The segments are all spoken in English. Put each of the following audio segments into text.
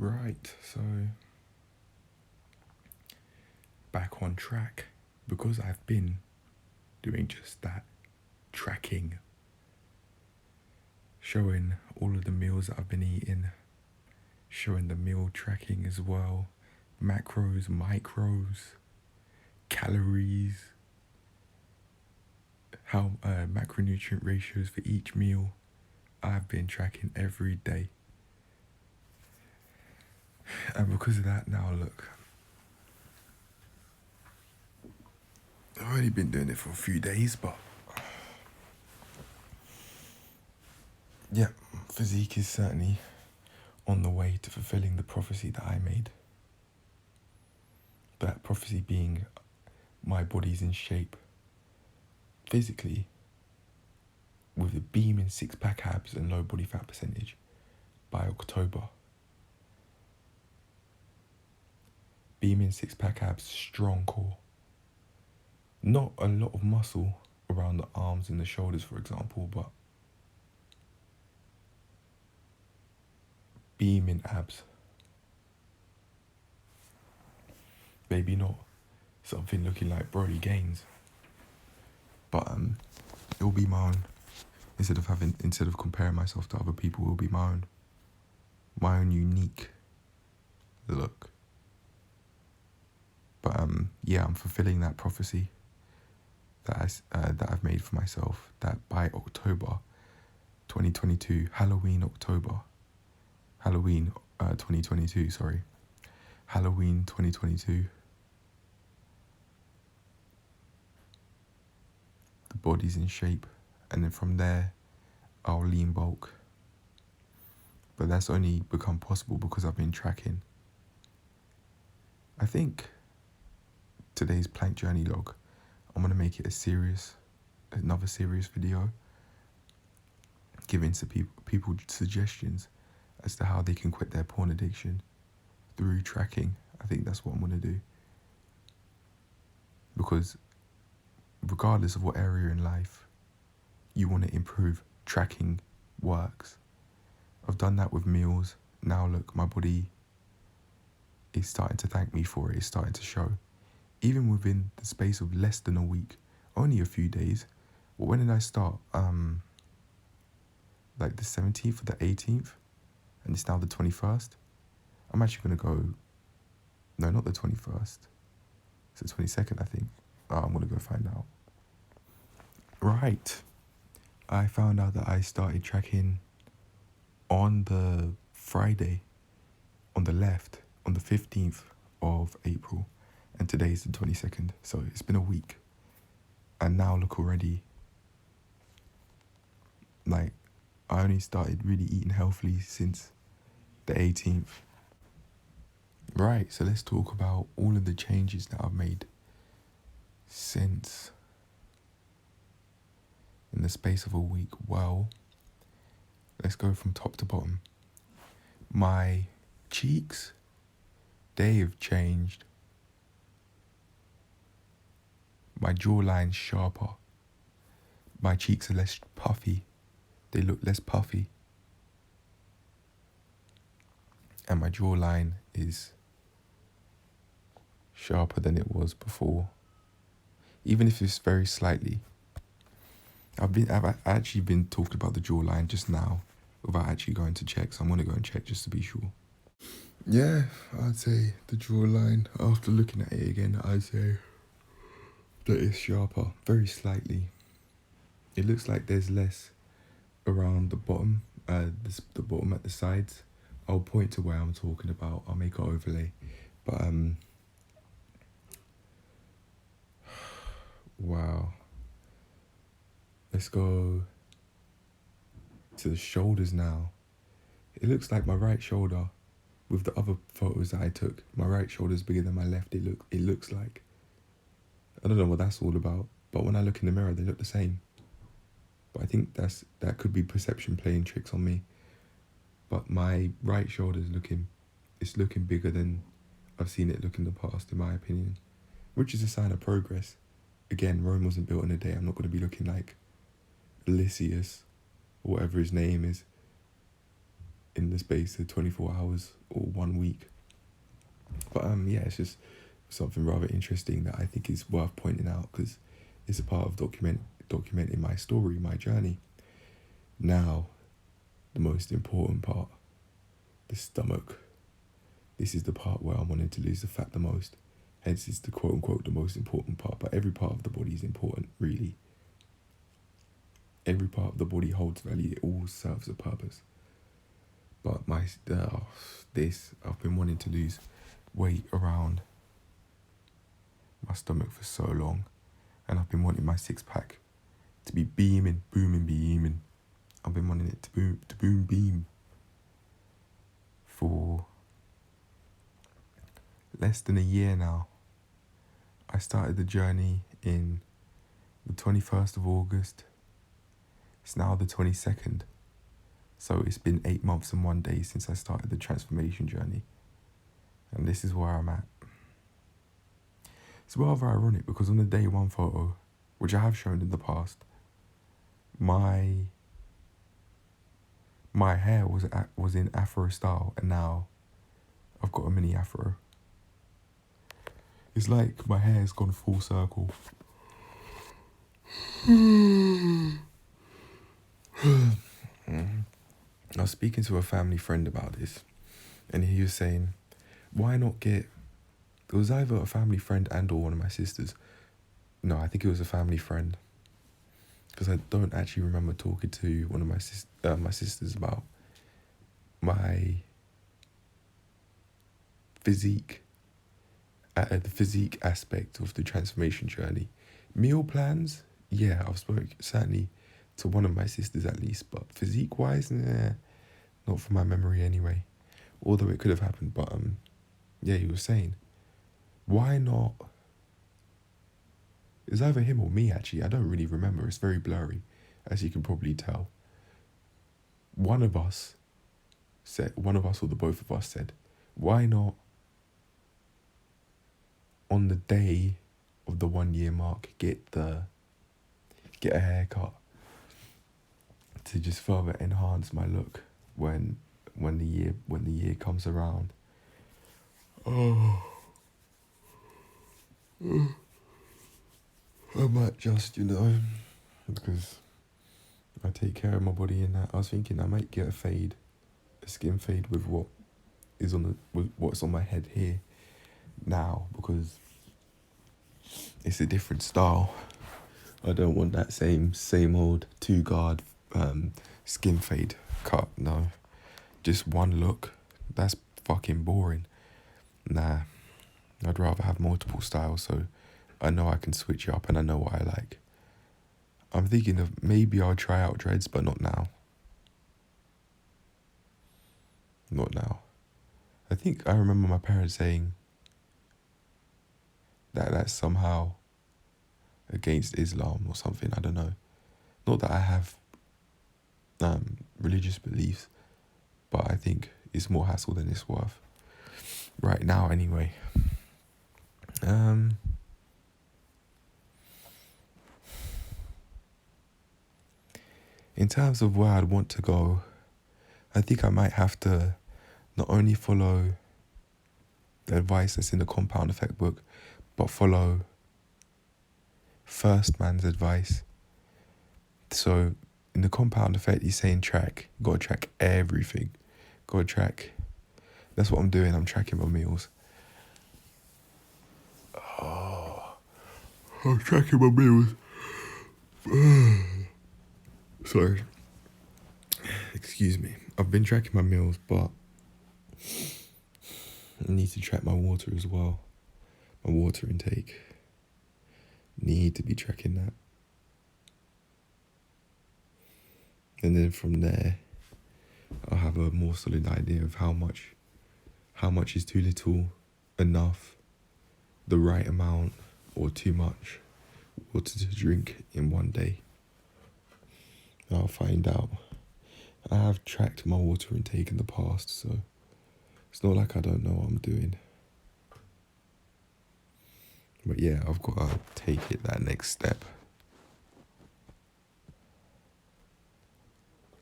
Right, so back on track because I've been doing just that, tracking, showing all of the meals that I've been eating, showing the meal tracking as well, macros, micros, calories, how macronutrient ratios for each meal. I've been tracking every day. And because of that, now look, I've only been doing it for a few days, but yeah, physique is certainly on the way to fulfilling the prophecy that I made. That prophecy being my body's in shape physically with a beaming six-pack abs and low body fat percentage by October. Beaming six-pack abs, strong core. Not a lot of muscle around the arms and the shoulders, for example, but beaming abs. Maybe not something looking like Brody Gaines, but it'll be my own. Instead of comparing myself to other people, it'll be my own unique look. But yeah, I'm fulfilling that prophecy that I've made for myself, that by October 2022, Halloween 2022, the body's in shape, and then from there, I'll lean bulk. But that's only become possible because I've been tracking. I think today's plank journey log, I'm gonna make it another serious video, giving people suggestions as to how they can quit their porn addiction through tracking. I think that's what I'm gonna do. Because regardless of what area in life you want to improve, tracking works. I've done that with meals. Now look, my body is starting to thank me for it. It's starting to show. Even within the space of less than a week, only a few days. Well, when did I start? Like the 17th or the 18th? And it's now the 21st? I'm actually going to go... No, not the 21st. It's the 22nd, I think. I'm going to go find out. Right. I found out that I started tracking on the Friday, on the left, on the 15th of April. And today's the 22nd. So it's been a week. And now look already. Like, I only started really eating healthily since the 18th. Right, so let's talk about all of the changes that I've made since in the space of a week. Well, let's go from top to bottom. My cheeks, they have changed. My jawline's sharper. My cheeks are less puffy. They look less puffy. And my jawline is sharper than it was before. Even if it's very slightly. I've actually been talking about the jawline just now without actually going to check, so I'm going to go and check just to be sure. Yeah, I'd say the jawline, after looking at it again, I'd say that it's sharper, very slightly. It looks like there's less around the bottom, the bottom at the sides. I'll point to where I'm talking about, I'll make an overlay. But, wow. Let's go to the shoulders now. It looks like my right shoulder, with the other photos that I took, my right shoulder's bigger than my left. It looks like. I don't know what that's all about, but when I look in the mirror, they look the same. But I think that could be perception playing tricks on me. But my right shoulder's looking bigger than I've seen it look in the past, in my opinion, which is a sign of progress. Again, Rome wasn't built in a day. I'm not going to be looking like Lysias, or whatever his name is, in the space of 24 hours or 1 week. But yeah, it's just something rather interesting that I think is worth pointing out because it's a part of documenting my story, my journey. Now, the most important part, the stomach. This is the part where I'm wanting to lose the fat the most. Hence, it's the quote unquote the most important part. But every part of the body is important, really. Every part of the body holds value. It all serves a purpose. But I've been wanting to lose weight around my stomach for so long, and I've been wanting my 6-pack to be beaming. I've been wanting it to beam for less than a year now. I started the journey in the 21st of August. It's now the 22nd. So it's been 8 months and 1 day since I started the transformation journey. And this is where I'm at. It's rather ironic because on the day one photo, which I have shown in the past, my hair was in afro style, and now I've got a mini afro. It's like my hair's gone full circle. I was speaking to a family friend about this, and he was saying, why not get... It was either a family friend and or one of my sisters. No, I think it was a family friend. Because I don't actually remember talking to one of my sisters about my physique, the physique aspect of the transformation journey. Meal plans, yeah, I've spoken certainly to one of my sisters at least, but physique-wise, nah, not from my memory anyway. Although it could have happened, but yeah, he was saying, why not? It's either him or me, actually. I don't really remember. It's very blurry, as you can probably tell. One of us or the both of us said, why not on the day of the 1 year mark get a haircut to just further enhance my look when the year comes around. I might just, because I take care of my body in that. I was thinking I might get a skin fade with what's on my head here now, because it's a different style. I don't want that same old 2-guard skin fade cut. No, just one look. That's fucking boring. Nah, I'd rather have multiple styles so I know I can switch up and I know what I like. I'm thinking of maybe I'll try out dreads, but not now. Not now. I think I remember my parents saying that that's somehow against Islam or something. I don't know. Not that I have religious beliefs, but I think it's more hassle than it's worth. Right now, anyway. In terms of where I'd want to go, I think I might have to not only follow the advice that's in the Compound Effect book, but follow First Man's advice. So in the Compound Effect, he's saying track. You got to track everything. Got to track. That's what I'm doing. I'm tracking my meals. I'm tracking my meals. Sorry. Excuse me. I've been tracking my meals, but I need to track my water as well. My water intake. Need to be tracking that. And then from there, I'll have a more solid idea of how much is too little, enough, the right amount, or too much water to drink in one day. I'll find out. I have tracked my water intake in the past, so it's not like I don't know what I'm doing. But yeah, I've got to take it that next step.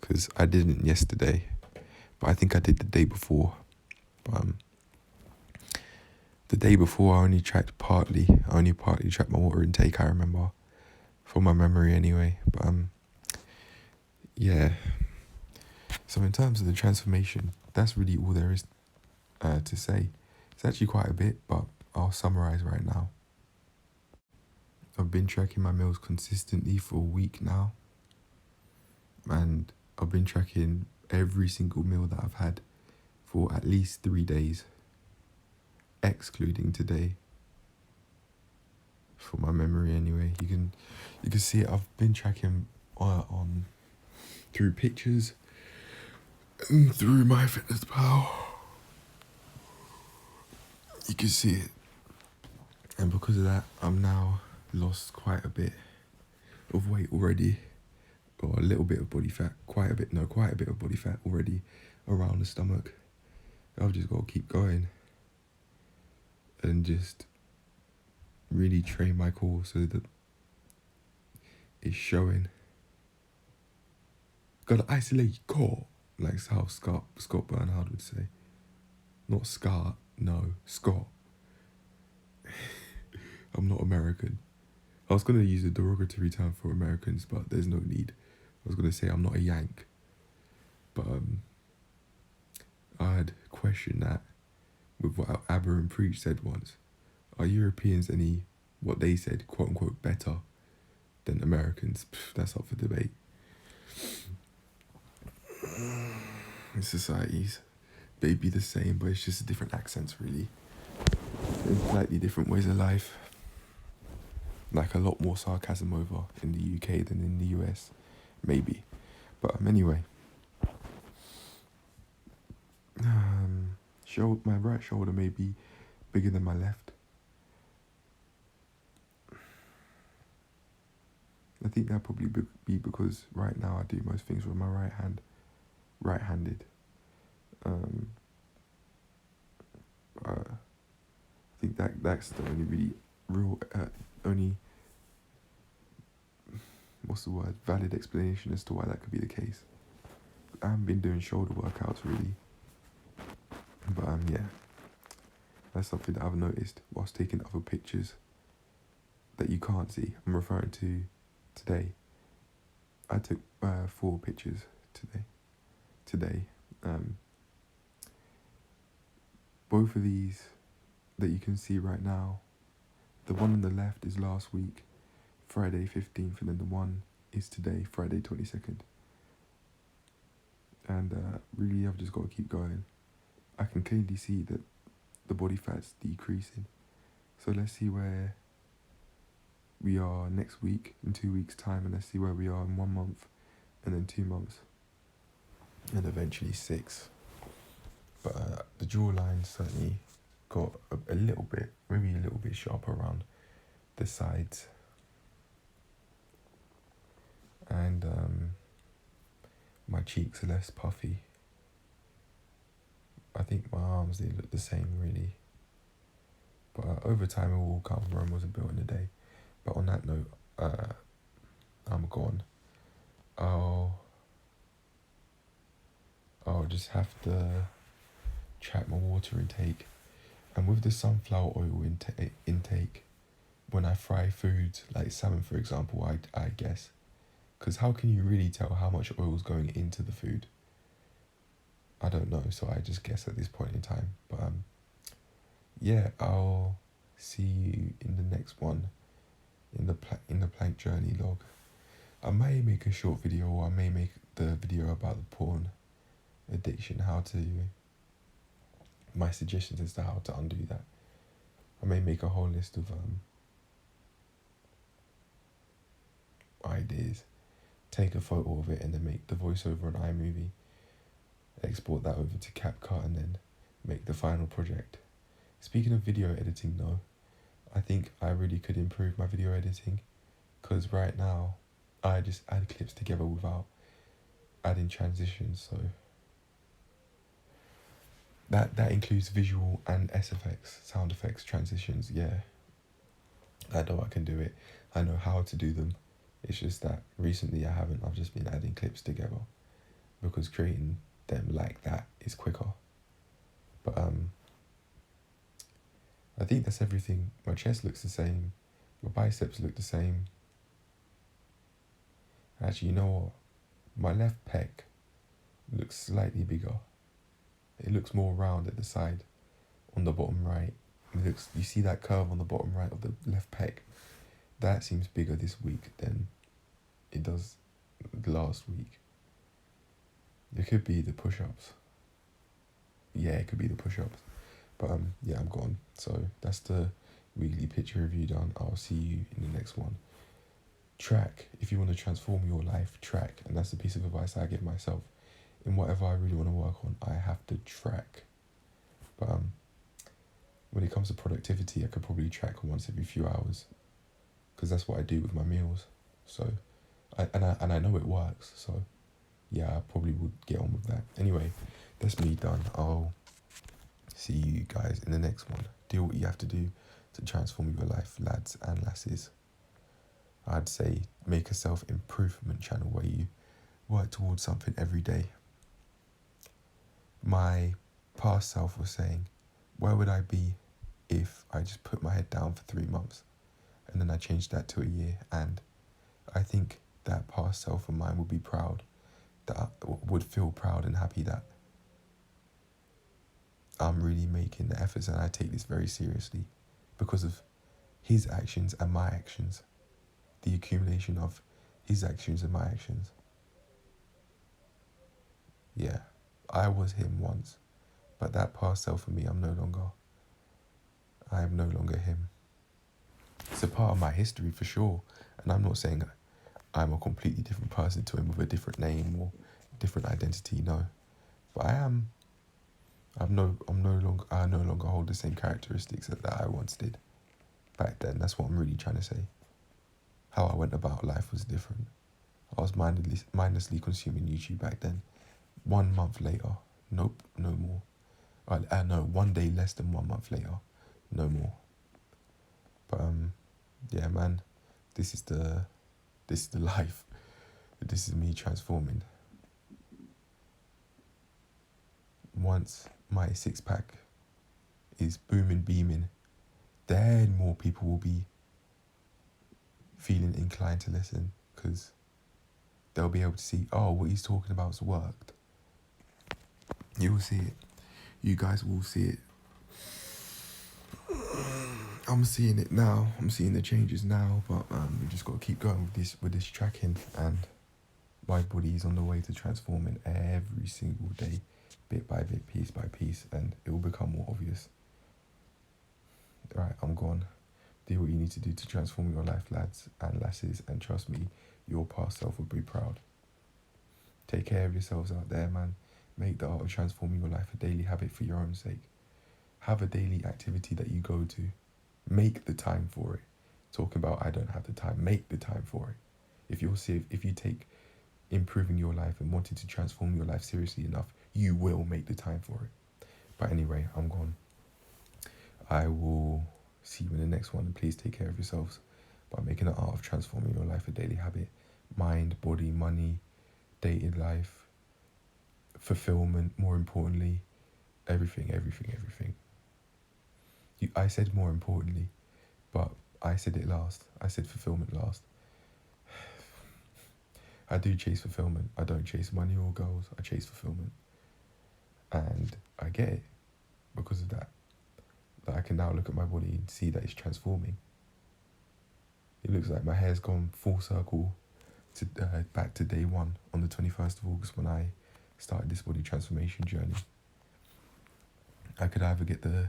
Because I didn't yesterday, but I think I did the day before. The day before I only partly tracked my water intake, I remember, from my memory anyway. But yeah. So in terms of the transformation, that's really all there is to say. It's actually quite a bit, but I'll summarize right now. I've been tracking my meals consistently for a week now, and I've been tracking every single meal that I've had for at least 3 days, excluding today. For my memory anyway, you can see it. I've been tracking on through pictures and through MyFitnessPal. You can see it, and because of that, I'm now lost quite a bit of weight already, or a little bit of body fat, quite a bit of body fat already around the stomach. I've just got to keep going and just really train my core so that it's showing. Gotta isolate your core, like how Scott Bernhard would say. Not Scott, no, Scott. I'm not American. I was going to use a derogatory term for Americans, but there's no need. I was going to say I'm not a Yank. But I'd question that with what Aberrant Preach said once. Are Europeans what they said, quote unquote, better than Americans? That's up for debate. Societies, they be the same, but it's just different accents, really. And slightly different ways of life. Like a lot more sarcasm over in the UK than in the US, maybe. But anyway. My right shoulder may be bigger than my left. I think that'd probably be because right now I do most things with my right hand, right-handed. I think that's the only really real, valid explanation as to why that could be the case. I haven't been doing shoulder workouts really. But yeah, that's something that I've noticed whilst taking other pictures that you can't see. I'm referring to today. I took 4 pictures today. Both of these that you can see right now, the one on the left is last week, Friday 15th, and then the one is today, Friday 22nd. And really I've just got to keep going. I can clearly see that the body fat's decreasing. So let's see where we are next week, in 2 weeks' time, and let's see where we are in 1 month, and then 2 months, and eventually 6. But the jawline certainly got a little bit, maybe a little bit sharper around the sides. And my cheeks are less puffy. I think my arms, they look the same really. But over time it will all come. Rome wasn't built in a day. But on that note, I'm gone. I'll just have to track my water intake. And with the sunflower oil intake, when I fry foods, like salmon for example, I guess. Because how can you really tell how much oil is going into the food? I don't know, so I just guess at this point in time. But yeah, I'll see you in the next one, in the plank journey log. I may make a short video, or I may make the video about the porn addiction, my suggestions as to how to undo that. I may make a whole list of ideas, take a photo of it, and then make the voiceover on iMovie, export that over to CapCut, and then make the final project. Speaking of video editing though, I think I really could improve my video editing, because right now I just add clips together without adding transitions, so that includes visual and SFX, sound effects, transitions. Yeah, I know I can do it. I know how to do them. It's just that recently I haven't. I've just been adding clips together, because creating them like that is quicker. But I think that's everything. My chest looks the same. My biceps look the same. Actually, you know what? My left pec looks slightly bigger. It looks more round at the side on the bottom right. You see that curve on the bottom right of the left pec? That seems bigger this week than it does last week. It could be the push-ups. Yeah, it could be the push-ups. But yeah, I'm gone. So that's the weekly picture review done. I'll see you in the next one. Track. If you want to transform your life, track. And that's the piece of advice I give myself. In whatever I really want to work on, I have to track. But when it comes to productivity, I could probably track once every few hours, because that's what I do with my meals. So, I know it works. So, yeah, I probably would get on with that. Anyway, that's me done. I'll see you guys in the next one. Do what you have to do to transform your life, lads and lasses. I'd say make a self-improvement channel where you work towards something every day. My past self was saying, where would I be if I just put my head down for 3 months? And then I changed that to a year. And I think that past self of mine would be proud, that I would feel proud and happy that I'm really making the efforts, and I take this very seriously because of his actions and my actions. The accumulation of his actions and my actions. Yeah, I was him once, but that past self of me, I am no longer him. It's a part of my history for sure, and I'm not saying I'm a completely different person to him with a different name or different identity, no. But I no longer hold the same characteristics that I once did back then. That's what I'm really trying to say. How I went about life was different. I was mindlessly consuming YouTube back then. 1 month later, nope, no more. No, 1 day less than 1 month later, no more. But yeah, man, this is the life. This is me transforming. Once my 6-pack is booming, beaming, then more people will be feeling inclined to listen, because they'll be able to see, oh, what he's talking about's worked. You will see it. You guys will see it. I'm seeing it now. I'm seeing the changes now, but we just got to keep going with this tracking, and my body is on the way to transforming every single day, bit by bit, piece by piece, and it will become more obvious. Right, I'm gone. Do what you need to do to transform your life, lads and lasses, and trust me, your past self will be proud. Take care of yourselves out there, man. Make the art of transforming your life a daily habit for your own sake. Have a daily activity that you go to. Make the time for it. Talking about I don't have the time. Make the time for it. If you take improving your life and wanting to transform your life seriously enough, you will make the time for it. But anyway, I'm gone. I will see you in the next one, and please take care of yourselves by making the art of transforming your life a daily habit. Mind, body, money, dating life, fulfillment, more importantly, everything. I said more importantly, but I said it last. I said fulfillment last. I do chase fulfillment. I don't chase money or goals. I chase fulfillment. And I get it because of that. That I can now look at my body and see that it's transforming. It looks like my hair's gone full circle to back to day one on the 21st of August when I started this body transformation journey. I could either get the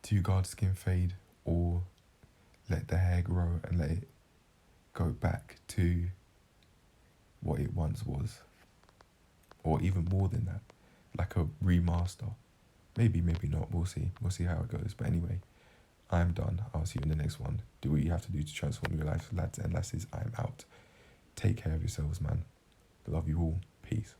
2-guard skin fade or let the hair grow and let it go back to what it once was, or even more than that, like a remaster. Maybe not, we'll see how it goes. But anyway, I'm done. I'll see you in the next one. Do what you have to do to transform your life, lads and lasses. I'm out. Take care of yourselves, man. Love you all. Peace.